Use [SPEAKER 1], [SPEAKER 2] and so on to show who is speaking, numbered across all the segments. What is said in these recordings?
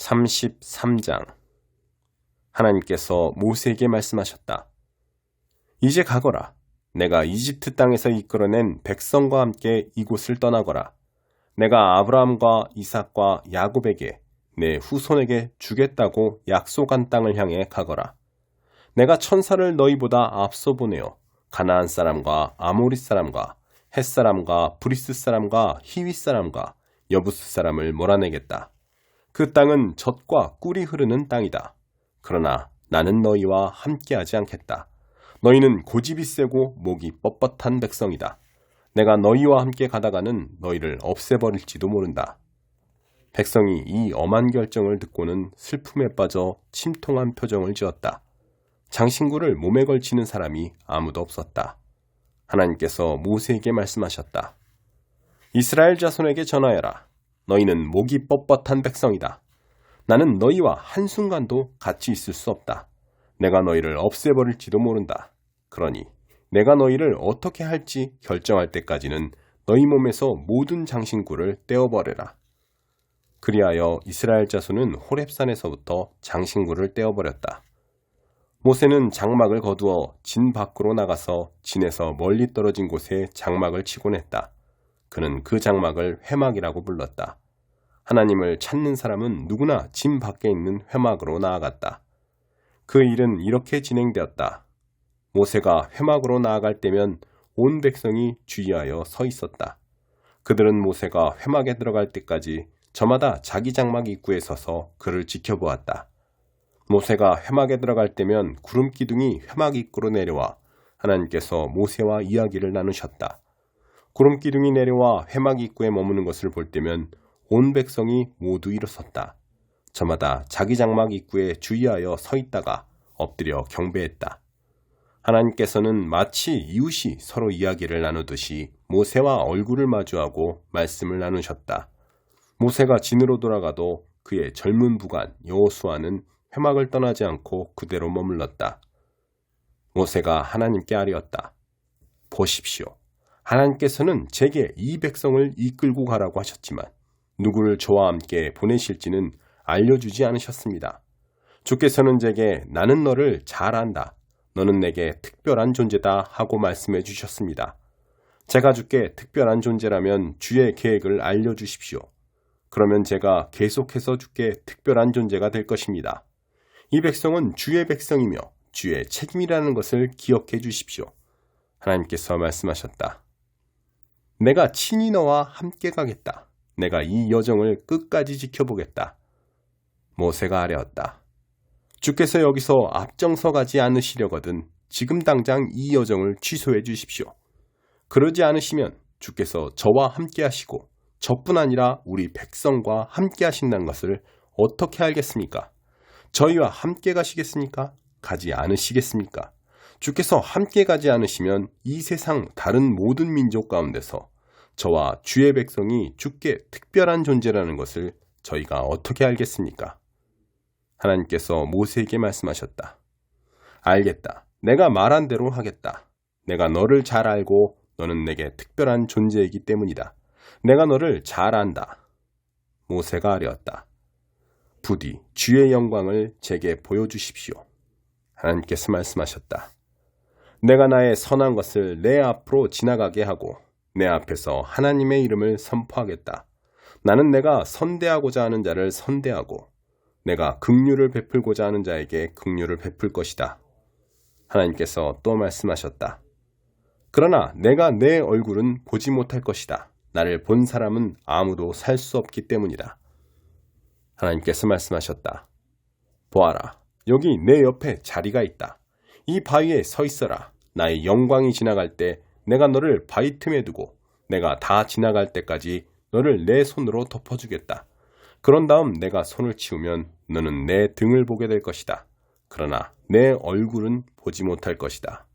[SPEAKER 1] 33장. 하나님께서 모세에게 말씀하셨다. 이제 가거라. 내가 이집트 땅에서 이끌어낸 백성과 함께 이곳을 떠나거라. 내가 아브라함과 이삭과 야곱에게 내 후손에게 주겠다고 약속한 땅을 향해 가거라. 내가 천사를 너희보다 앞서 보내어 가나안 사람과 아모리 사람과 헷 사람과 브리스 사람과 히윗 사람과 여부스 사람을 몰아내겠다. 그 땅은 젖과 꿀이 흐르는 땅이다. 그러나 나는 너희와 함께하지 않겠다. 너희는 고집이 세고 목이 뻣뻣한 백성이다. 내가 너희와 함께 가다가는 너희를 없애버릴지도 모른다. 백성이 이 엄한 결정을 듣고는 슬픔에 빠져 침통한 표정을 지었다. 장신구를 몸에 걸치는 사람이 아무도 없었다. 하나님께서 모세에게 말씀하셨다. 이스라엘 자손에게 전하여라. 너희는 목이 뻣뻣한 백성이다. 나는 너희와 한순간도 같이 있을 수 없다. 내가 너희를 없애버릴지도 모른다. 그러니 내가 너희를 어떻게 할지 결정할 때까지는 너희 몸에서 모든 장신구를 떼어버려라. 그리하여 이스라엘 자손은 호렙산에서부터 장신구를 떼어버렸다. 모세는 장막을 거두어 진 밖으로 나가서 진에서 멀리 떨어진 곳에 장막을 치곤 했다. 그는 그 장막을 회막이라고 불렀다. 하나님을 찾는 사람은 누구나 진 밖에 있는 회막으로 나아갔다. 그 일은 이렇게 진행되었다. 모세가 회막으로 나아갈 때면 온 백성이 주의하여 서 있었다. 그들은 모세가 회막에 들어갈 때까지 저마다 자기 장막 입구에 서서 그를 지켜보았다. 모세가 회막에 들어갈 때면 구름 기둥이 회막 입구로 내려와 하나님께서 모세와 이야기를 나누셨다. 구름 기둥이 내려와 회막 입구에 머무는 것을 볼 때면 온 백성이 모두 일어섰다. 저마다 자기 장막 입구에 주의하여 서 있다가 엎드려 경배했다. 하나님께서는 마치 이웃이 서로 이야기를 나누듯이 모세와 얼굴을 마주하고 말씀을 나누셨다. 모세가 진으로 돌아가도 그의 젊은 부관 여호수아는 회막을 떠나지 않고 그대로 머물렀다. 모세가 하나님께 아뢰었다. 보십시오. 하나님께서는 제게 이 백성을 이끌고 가라고 하셨지만 누구를 저와 함께 보내실지는 알려주지 않으셨습니다. 주께서는 제게 나는 너를 잘 안다. 너는 내게 특별한 존재다 하고 말씀해 주셨습니다. 제가 주께 특별한 존재라면 주의 계획을 알려주십시오. 그러면 제가 계속해서 주께 특별한 존재가 될 것입니다. 이 백성은 주의 백성이며 주의 책임이라는 것을 기억해 주십시오. 하나님께서 말씀하셨다. 내가 친히 너와 함께 가겠다. 내가 이 여정을 끝까지 지켜보겠다. 모세가 아뢰었다. 주께서 여기서 앞장서 가지 않으시려거든 지금 당장 이 여정을 취소해 주십시오. 그러지 않으시면 주께서 저와 함께 하시고 저뿐 아니라 우리 백성과 함께 하신다는 것을 어떻게 알겠습니까? 저희와 함께 가시겠습니까? 가지 않으시겠습니까? 주께서 함께 가지 않으시면 이 세상 다른 모든 민족 가운데서 저와 주의 백성이 주께 특별한 존재라는 것을 저희가 어떻게 알겠습니까? 하나님께서 모세에게 말씀하셨다. 알겠다. 내가 말한 대로 하겠다. 내가 너를 잘 알고 너는 내게 특별한 존재이기 때문이다. 내가 너를 잘 안다. 모세가 아뢰었다. 부디 주의 영광을 제게 보여주십시오. 하나님께서 말씀하셨다. 내가 나의 선한 것을 내 앞으로 지나가게 하고 내 앞에서 하나님의 이름을 선포하겠다. 나는 내가 선대하고자 하는 자를 선대하고 내가 긍휼을 베풀고자 하는 자에게 긍휼을 베풀 것이다. 하나님께서 또 말씀하셨다. 그러나 내가 내 얼굴은 보지 못할 것이다. 나를 본 사람은 아무도 살 수 없기 때문이다. 하나님께서 말씀하셨다. 보아라, 여기 내 옆에 자리가 있다. 이 바위에 서 있어라. 나의 영광이 지나갈 때 내가 너를 바위 틈에 두고 내가 다 지나갈 때까지 너를 내 손으로 덮어주겠다. 그런 다음 내가 손을 치우면 너는 내 등을 보게 될 것이다. 그러나 내 얼굴은 보지 못할 것이다.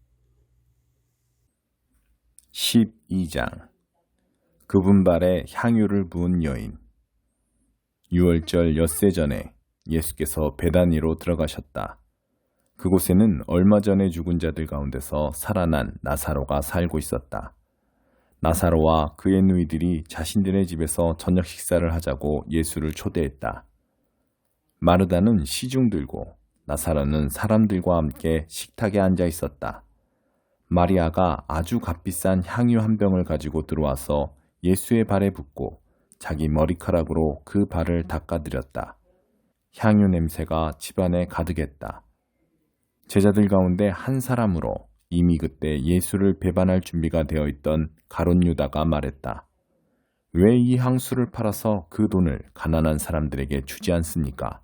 [SPEAKER 2] 12장. 그분 발에 향유를 부은 여인. 유월절 엿새 전에 예수께서 베다니로 들어가셨다. 그곳에는 얼마 전에 죽은 자들 가운데서 살아난 나사로가 살고 있었다. 나사로와 그의 누이들이 자신들의 집에서 저녁 식사를 하자고 예수를 초대했다. 마르다는 시중 들고 나사로는 사람들과 함께 식탁에 앉아 있었다. 마리아가 아주 값비싼 향유 한 병을 가지고 들어와서 예수의 발에 붓고 자기 머리카락으로 그 발을 닦아드렸다. 향유 냄새가 집안에 가득했다. 제자들 가운데 한 사람으로 이미 그때 예수를 배반할 준비가 되어 있던 가룟 유다가 말했다. 왜 이 향수를 팔아서 그 돈을 가난한 사람들에게 주지 않습니까?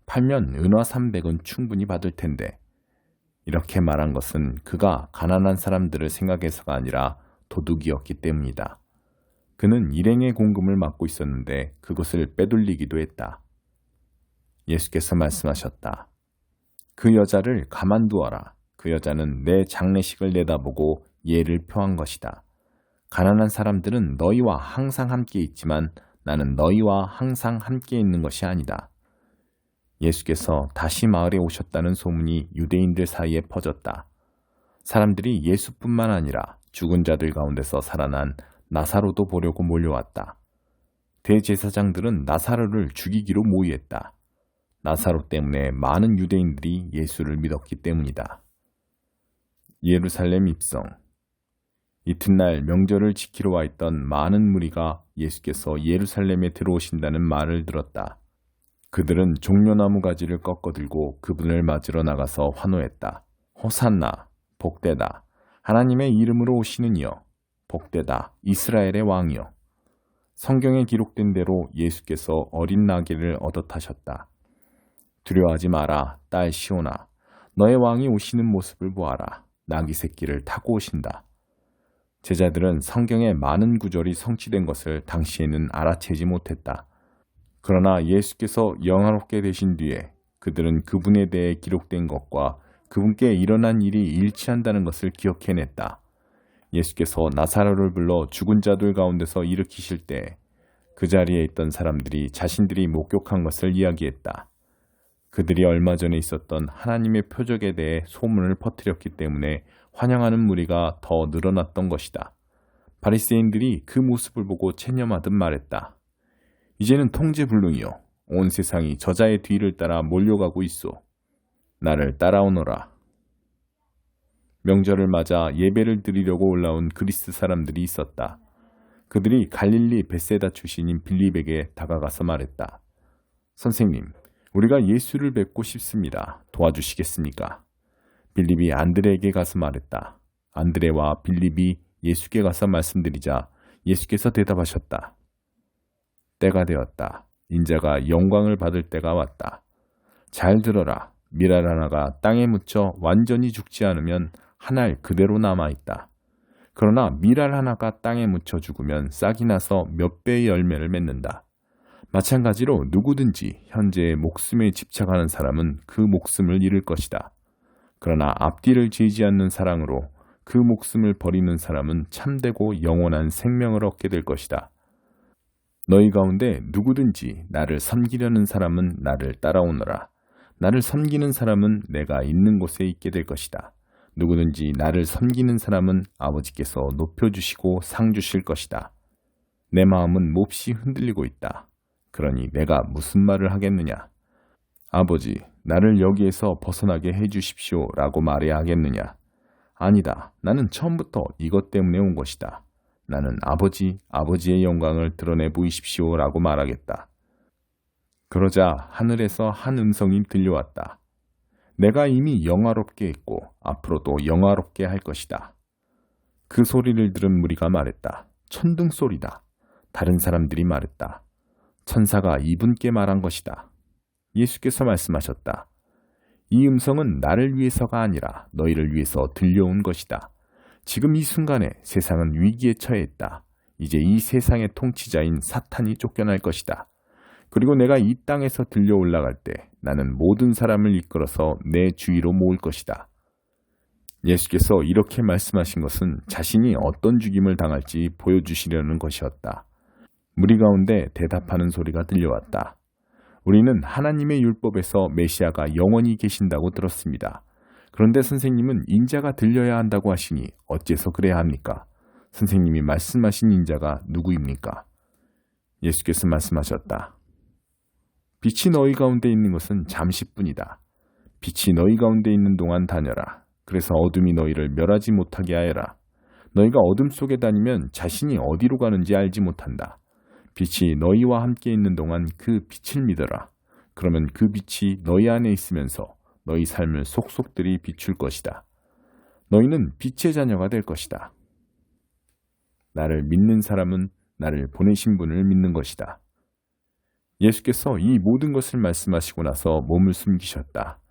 [SPEAKER 2] 팔면 은화 300은 충분히 받을 텐데. 이렇게 말한 것은 그가 가난한 사람들을 생각해서가 아니라 도둑이었기 때문이다. 그는 일행의 공금을 맡고 있었는데 그것을 빼돌리기도 했다. 예수께서 말씀하셨다. 그 여자를 가만두어라. 그 여자는 내 장례식을 내다보고 예를 표한 것이다. 가난한 사람들은 너희와 항상 함께 있지만 나는 너희와 항상 함께 있는 것이 아니다. 예수께서 다시 마을에 오셨다는 소문이 유대인들 사이에 퍼졌다. 사람들이 예수뿐만 아니라 죽은 자들 가운데서 살아난 나사로도 보려고 몰려왔다. 대제사장들은 나사로를 죽이기로 모의했다. 나사로 때문에 많은 유대인들이 예수를 믿었기 때문이다. 예루살렘 입성. 이튿날 명절을 지키러 와 있던 많은 무리가 예수께서 예루살렘에 들어오신다는 말을 들었다. 그들은 종려나무 가지를 꺾어들고 그분을 맞으러 나가서 환호했다. 호산나, 복되다. 하나님의 이름으로 오시는 이여, 복되다. 이스라엘의 왕이여. 성경에 기록된 대로 예수께서 어린 나귀를 얻어 타셨다. 두려워하지 마라, 딸 시온아. 너의 왕이 오시는 모습을 보아라. 나귀 새끼를 타고 오신다. 제자들은 성경의 많은 구절이 성취된 것을 당시에는 알아채지 못했다. 그러나 예수께서 영화롭게 되신 뒤에 그들은 그분에 대해 기록된 것과 그분께 일어난 일이 일치한다는 것을 기억해냈다. 예수께서 나사로를 불러 죽은 자들 가운데서 일으키실 때 그 자리에 있던 사람들이 자신들이 목격한 것을 이야기했다. 그들이 얼마 전에 있었던 하나님의 표적에 대해 소문을 퍼뜨렸기 때문에 환영하는 무리가 더 늘어났던 것이다. 바리새인들이 그 모습을 보고 체념하듯 말했다. 이제는 통제불능이요. 온 세상이 저자의 뒤를 따라 몰려가고 있소. 나를 따라오너라. 명절을 맞아 예배를 드리려고 올라온 그리스 사람들이 있었다. 그들이 갈릴리 벳세다 출신인 빌립에게 다가가서 말했다. 선생님, 우리가 예수를 뵙고 싶습니다. 도와주시겠습니까? 빌립이 안드레에게 가서 말했다. 안드레와 빌립이 예수께 가서 말씀드리자 예수께서 대답하셨다. 때가 되었다. 인자가 영광을 받을 때가 왔다. 잘 들어라. 밀알 하나가 땅에 묻혀 완전히 죽지 않으면 한 알 그대로 남아있다. 그러나 밀알 하나가 땅에 묻혀 죽으면 싹이 나서 몇 배의 열매를 맺는다. 마찬가지로 누구든지 현재의 목숨에 집착하는 사람은 그 목숨을 잃을 것이다. 그러나 앞뒤를 재지 않는 사랑으로 그 목숨을 버리는 사람은 참되고 영원한 생명을 얻게 될 것이다. 너희 가운데 누구든지 나를 섬기려는 사람은 나를 따라오너라. 나를 섬기는 사람은 내가 있는 곳에 있게 될 것이다. 누구든지 나를 섬기는 사람은 아버지께서 높여주시고 상 주실 것이다. 내 마음은 몹시 흔들리고 있다. 그러니 내가 무슨 말을 하겠느냐? 아버지, 나를 여기에서 벗어나게 해주십시오 라고 말해야 하겠느냐? 아니다. 나는 처음부터 이것 때문에 온 것이다. 나는 아버지의 영광을 드러내 보이십시오 라고 말하겠다. 그러자 하늘에서 한 음성이 들려왔다. 내가 이미 영화롭게 했고 앞으로도 영화롭게 할 것이다. 그 소리를 들은 무리가 말했다. 천둥 소리다. 다른 사람들이 말했다. 천사가 이분께 말한 것이다. 예수께서 말씀하셨다. 이 음성은 나를 위해서가 아니라 너희를 위해서 들려온 것이다. 지금 이 순간에 세상은 위기에 처해 있다. 이제 이 세상의 통치자인 사탄이 쫓겨날 것이다. 그리고 내가 이 땅에서 들려 올라갈 때 나는 모든 사람을 이끌어서 내 주위로 모을 것이다. 예수께서 이렇게 말씀하신 것은 자신이 어떤 죽임을 당할지 보여주시려는 것이었다. 무리 가운데 대답하는 소리가 들려왔다. 우리는 하나님의 율법에서 메시아가 영원히 계신다고 들었습니다. 그런데 선생님은 인자가 들려야 한다고 하시니 어째서 그래야 합니까? 선생님이 말씀하신 인자가 누구입니까? 예수께서 말씀하셨다. 빛이 너희 가운데 있는 것은 잠시뿐이다. 빛이 너희 가운데 있는 동안 다녀라. 그래서 어둠이 너희를 멸하지 못하게 하여라. 너희가 어둠 속에 다니면 자신이 어디로 가는지 알지 못한다. 빛이 너희와 함께 있는 동안 그 빛을 믿어라. 그러면 그 빛이 너희 안에 있으면서 너희 삶을 속속들이 비출 것이다. 너희는 빛의 자녀가 될 것이다. 나를 믿는 사람은 나를 보내신 분을 믿는 것이다. 예수께서 이 모든 것을 말씀하시고 나서 몸을 숨기셨다.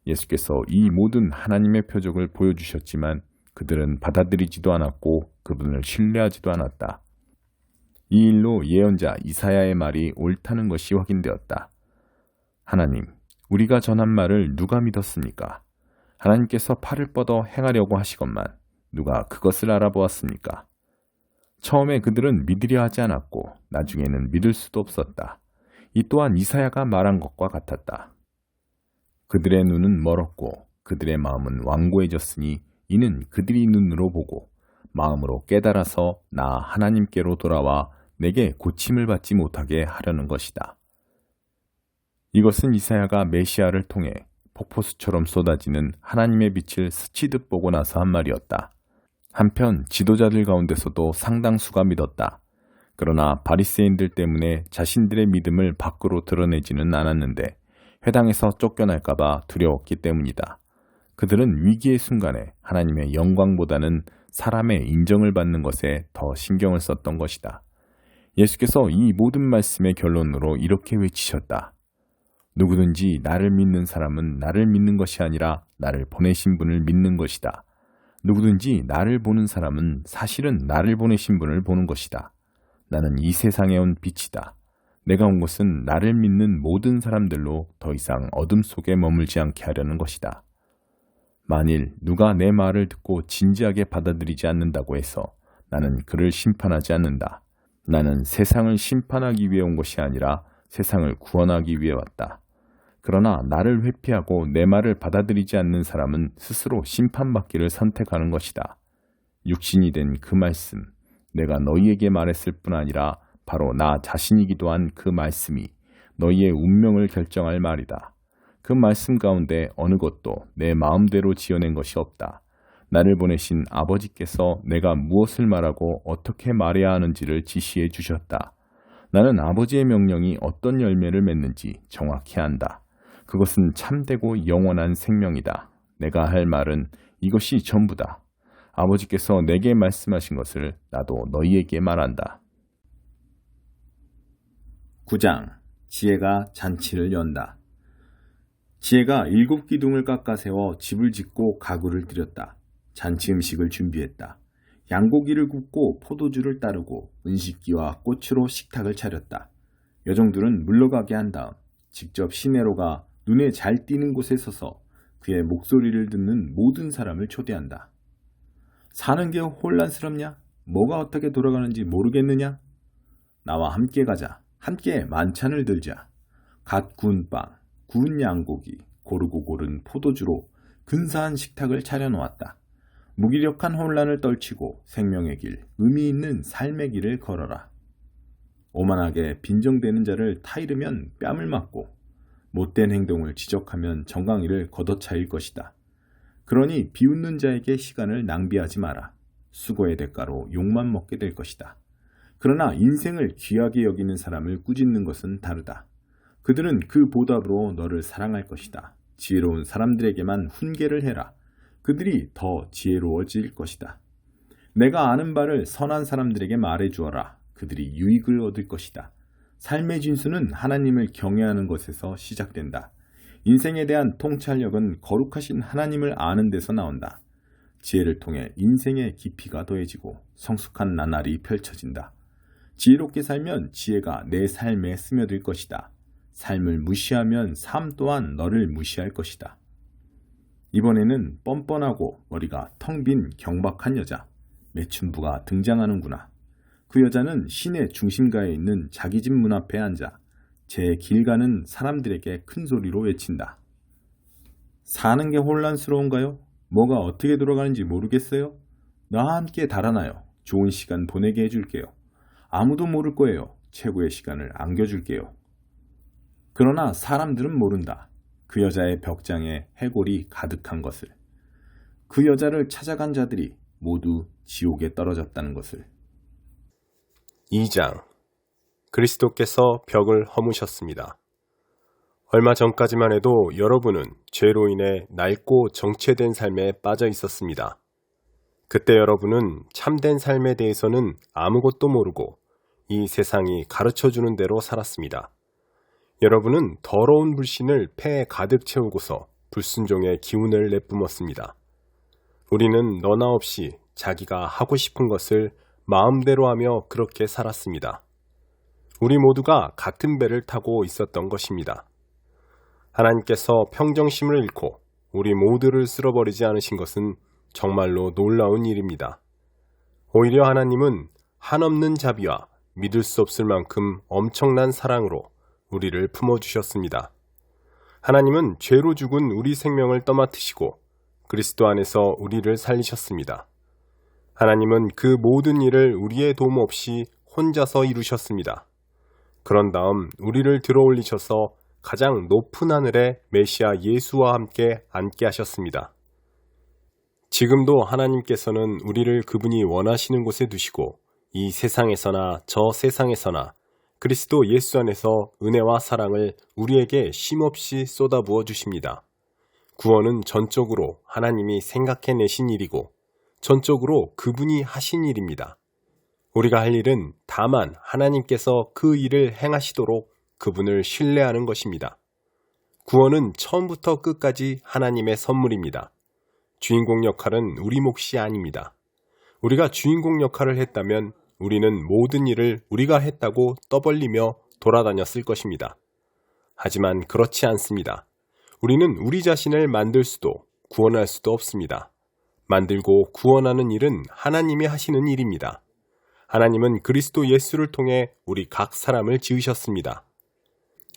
[SPEAKER 2] 예수께서 이 모든 하나님의 표적을 보여주셨지만 그들은 받아들이지도 않았고 그분을 신뢰하지도 않았다. 이 일로 예언자 이사야의 말이 옳다는 것이 확인되었다. 하나님, 우리가 전한 말을 누가 믿었습니까? 하나님께서 팔을 뻗어 행하려고 하시건만 누가 그것을 알아보았습니까? 처음에 그들은 믿으려 하지 않았고 나중에는 믿을 수도 없었다. 이 또한 이사야가 말한 것과 같았다. 그들의 눈은 멀었고 그들의 마음은 완고해졌으니 이는 그들이 눈으로 보고 마음으로 깨달아서 나 하나님께로 돌아와 내게 고침을 받지 못하게 하려는 것이다. 이것은 이사야가 메시아를 통해 폭포수처럼 쏟아지는 하나님의 빛을 스치듯 보고 나서 한 말이었다. 한편 지도자들 가운데서도 상당수가 믿었다. 그러나 바리새인들 때문에 자신들의 믿음을 밖으로 드러내지는 않았는데 회당에서 쫓겨날까봐 두려웠기 때문이다. 그들은 위기의 순간에 하나님의 영광보다는 사람의 인정을 받는 것에 더 신경을 썼던 것이다. 예수께서 이 모든 말씀의 결론으로 이렇게 외치셨다. 누구든지 나를 믿는 사람은 나를 믿는 것이 아니라 나를 보내신 분을 믿는 것이다. 누구든지 나를 보는 사람은 사실은 나를 보내신 분을 보는 것이다. 나는 이 세상에 온 빛이다. 내가 온 것은 나를 믿는 모든 사람들로 더 이상 어둠 속에 머물지 않게 하려는 것이다. 만일 누가 내 말을 듣고 진지하게 받아들이지 않는다고 해서 나는 그를 심판하지 않는다. 나는 세상을 심판하기 위해 온 것이 아니라 세상을 구원하기 위해 왔다. 그러나 나를 회피하고 내 말을 받아들이지 않는 사람은 스스로 심판받기를 선택하는 것이다. 육신이 된 그 말씀, 내가 너희에게 말했을 뿐 아니라 바로 나 자신이기도 한 그 말씀이 너희의 운명을 결정할 말이다. 그 말씀 가운데 어느 것도 내 마음대로 지어낸 것이 없다. 나를 보내신 아버지께서 내가 무엇을 말하고 어떻게 말해야 하는지를 지시해 주셨다. 나는 아버지의 명령이 어떤 열매를 맺는지 정확히 안다. 그것은 참되고 영원한 생명이다. 내가 할 말은 이것이 전부다. 아버지께서 내게 말씀하신 것을 나도 너희에게 말한다.
[SPEAKER 1] 9장 지혜가 잔치를 연다. 지혜가 7기둥을 깎아 세워 집을 짓고 가구를 들였다. 잔치 음식을 준비했다. 양고기를 굽고 포도주를 따르고 은식기와 꽃으로 식탁을 차렸다. 여종들은 물러가게 한 다음 직접 시내로가 눈에 잘 띄는 곳에 서서 그의 목소리를 듣는 모든 사람을 초대한다. 사는 게 혼란스럽냐? 뭐가 어떻게 돌아가는지 모르겠느냐? 나와 함께 가자. 함께 만찬을 들자. 갓 구운 빵, 구운 양고기, 고르고 고른 포도주로 근사한 식탁을 차려놓았다. 무기력한 혼란을 떨치고 생명의 길, 의미 있는 삶의 길을 걸어라. 오만하게 빈정대는 자를 타이르면 뺨을 맞고 못된 행동을 지적하면 정강이를 걷어차일 것이다. 그러니 비웃는 자에게 시간을 낭비하지 마라. 수고의 대가로 욕만 먹게 될 것이다. 그러나 인생을 귀하게 여기는 사람을 꾸짖는 것은 다르다. 그들은 그 보답으로 너를 사랑할 것이다. 지혜로운 사람들에게만 훈계를 해라. 그들이 더 지혜로워질 것이다. 내가 아는 바를 선한 사람들에게 말해주어라. 그들이 유익을 얻을 것이다. 삶의 진수는 하나님을 경외하는 것에서 시작된다. 인생에 대한 통찰력은 거룩하신 하나님을 아는 데서 나온다. 지혜를 통해 인생의 깊이가 더해지고 성숙한 나날이 펼쳐진다. 지혜롭게 살면 지혜가 내 삶에 스며들 것이다. 삶을 무시하면 삶 또한 너를 무시할 것이다. 이번에는 뻔뻔하고 머리가 텅 빈 경박한 여자 매춘부가 등장하는구나. 그 여자는 시내 중심가에 있는 자기 집 문 앞에 앉아 제 길 가는 사람들에게 큰 소리로 외친다. 사는 게 혼란스러운가요? 뭐가 어떻게 돌아가는지 모르겠어요? 나와 함께 달아나요. 좋은 시간 보내게 해줄게요. 아무도 모를 거예요. 최고의 시간을 안겨줄게요.
[SPEAKER 2] 그러나 사람들은 모른다. 그 여자의 벽장에 해골이 가득한 것을. 그 여자를 찾아간 자들이 모두 지옥에 떨어졌다는 것을.
[SPEAKER 1] 2장. 그리스도께서 벽을 허무셨습니다. 얼마 전까지만 해도 여러분은 죄로 인해 낡고 정체된 삶에 빠져 있었습니다. 그때 여러분은 참된 삶에 대해서는 아무것도 모르고 이 세상이 가르쳐주는 대로 살았습니다. 여러분은 더러운 불신을 폐에 가득 채우고서 불순종의 기운을 내뿜었습니다. 우리는 너나 없이 자기가 하고 싶은 것을 마음대로 하며 그렇게 살았습니다. 우리 모두가 같은 배를 타고 있었던 것입니다. 하나님께서 평정심을 잃고 우리 모두를 쓸어버리지 않으신 것은 정말로 놀라운 일입니다. 오히려 하나님은 한없는 자비와 믿을 수 없을 만큼 엄청난 사랑으로 우리를 품어주셨습니다. 하나님은 죄로 죽은 우리 생명을 떠맡으시고 그리스도 안에서 우리를 살리셨습니다. 하나님은 그 모든 일을 우리의 도움 없이 혼자서 이루셨습니다. 그런 다음 우리를 들어올리셔서 가장 높은 하늘에 메시아 예수와 함께 앉게 하셨습니다. 지금도 하나님께서는 우리를 그분이 원하시는 곳에 두시고 이 세상에서나 저 세상에서나 그리스도 예수 안에서 은혜와 사랑을 우리에게 쉼없이 쏟아부어 주십니다. 구원은 전적으로 하나님이 생각해내신 일이고 전적으로 그분이 하신 일입니다. 우리가 할 일은 다만 하나님께서 그 일을 행하시도록 그분을 신뢰하는 것입니다. 구원은 처음부터 끝까지 하나님의 선물입니다. 주인공 역할은 우리 몫이 아닙니다. 우리가 주인공 역할을 했다면 우리는 모든 일을 우리가 했다고 떠벌리며 돌아다녔을 것입니다. 하지만 그렇지 않습니다. 우리는 우리 자신을 만들 수도 구원할 수도 없습니다. 만들고 구원하는 일은 하나님이 하시는 일입니다. 하나님은 그리스도 예수를 통해 우리 각 사람을 지으셨습니다.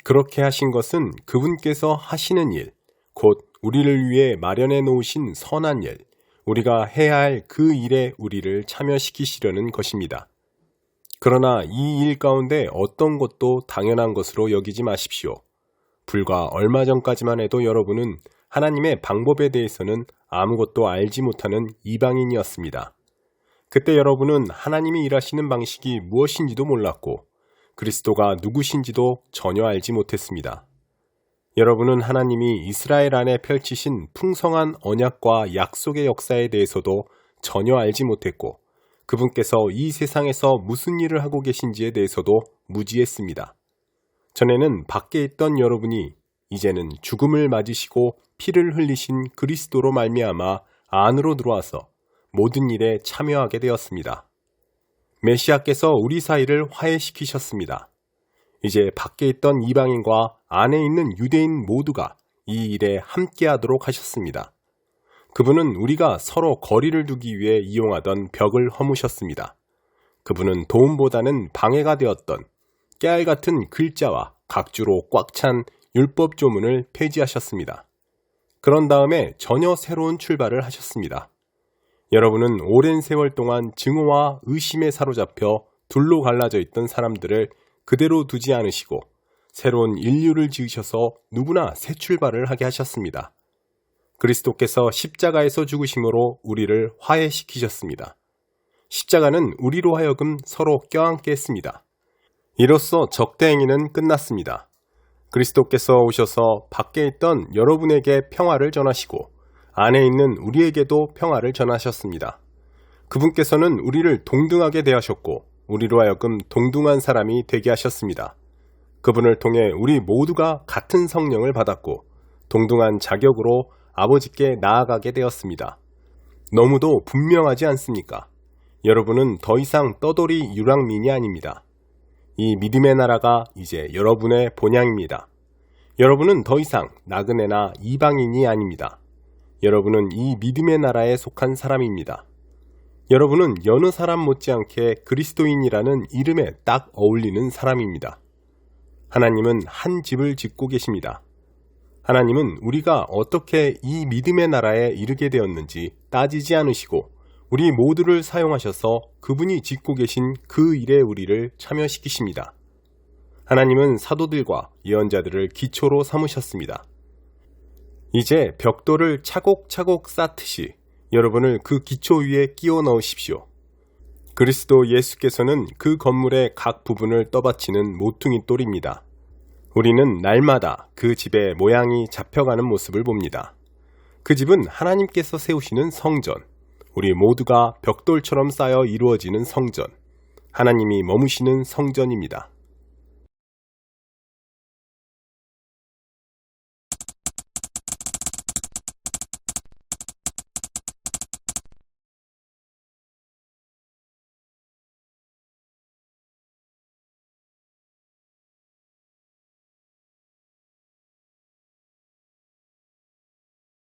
[SPEAKER 1] 그렇게 하신 것은 그분께서 하시는 일, 곧 우리를 위해 마련해 놓으신 선한 일, 우리가 해야 할 그 일에 우리를 참여시키시려는 것입니다. 그러나 이 일 가운데 어떤 것도 당연한 것으로 여기지 마십시오. 불과 얼마 전까지만 해도 여러분은 하나님의 방법에 대해서는 아무것도 알지 못하는 이방인이었습니다. 그때 여러분은 하나님이 일하시는 방식이 무엇인지도 몰랐고 그리스도가 누구신지도 전혀 알지 못했습니다. 여러분은 하나님이 이스라엘 안에 펼치신 풍성한 언약과 약속의 역사에 대해서도 전혀 알지 못했고 그분께서 이 세상에서 무슨 일을 하고 계신지에 대해서도 무지했습니다. 전에는 밖에 있던 여러분이 이제는 죽음을 맞으시고 피를 흘리신 그리스도로 말미암아 안으로 들어와서 모든 일에 참여하게 되었습니다. 메시아께서 우리 사이를 화해시키셨습니다. 이제 밖에 있던 이방인과 안에 있는 유대인 모두가 이 일에 함께하도록 하셨습니다. 그분은 우리가 서로 거리를 두기 위해 이용하던 벽을 허무셨습니다. 그분은 도움보다는 방해가 되었던 깨알 같은 글자와 각주로 꽉 찬 율법 조문을 폐지하셨습니다. 그런 다음에 전혀 새로운 출발을 하셨습니다. 여러분은 오랜 세월 동안 증오와 의심에 사로잡혀 둘로 갈라져 있던 사람들을 그대로 두지 않으시고 새로운 인류를 지으셔서 누구나 새 출발을 하게 하셨습니다. 그리스도께서 십자가에서 죽으심으로 우리를 화해시키셨습니다. 십자가는 우리로 하여금 서로 껴안게 했습니다. 이로써 적대 행위는 끝났습니다. 그리스도께서 오셔서 밖에 있던 여러분에게 평화를 전하시고 안에 있는 우리에게도 평화를 전하셨습니다. 그분께서는 우리를 동등하게 대하셨고 우리로 하여금 동등한 사람이 되게 하셨습니다. 그분을 통해 우리 모두가 같은 성령을 받았고 동등한 자격으로 아버지께 나아가게 되었습니다. 너무도 분명하지 않습니까? 여러분은 더 이상 떠돌이 유랑민이 아닙니다. 이 믿음의 나라가 이제 여러분의 본향입니다. 여러분은 더 이상 나그네나 이방인이 아닙니다. 여러분은 이 믿음의 나라에 속한 사람입니다. 여러분은 여느 사람 못지않게 그리스도인이라는 이름에 딱 어울리는 사람입니다. 하나님은 한 집을 짓고 계십니다. 하나님은 우리가 어떻게 이 믿음의 나라에 이르게 되었는지 따지지 않으시고 우리 모두를 사용하셔서 그분이 짓고 계신 그 일에 우리를 참여시키십니다. 하나님은 사도들과 예언자들을 기초로 삼으셨습니다. 이제 벽돌을 차곡차곡 쌓듯이 여러분을 그 기초 위에 끼워 넣으십시오. 그리스도 예수께서는 그 건물의 각 부분을 떠받치는 모퉁이 돌입니다. 우리는 날마다 그 집의 모양이 잡혀가는 모습을 봅니다. 그 집은 하나님께서 세우시는 성전, 우리 모두가 벽돌처럼 쌓여 이루어지는 성전, 하나님이 머무시는 성전입니다.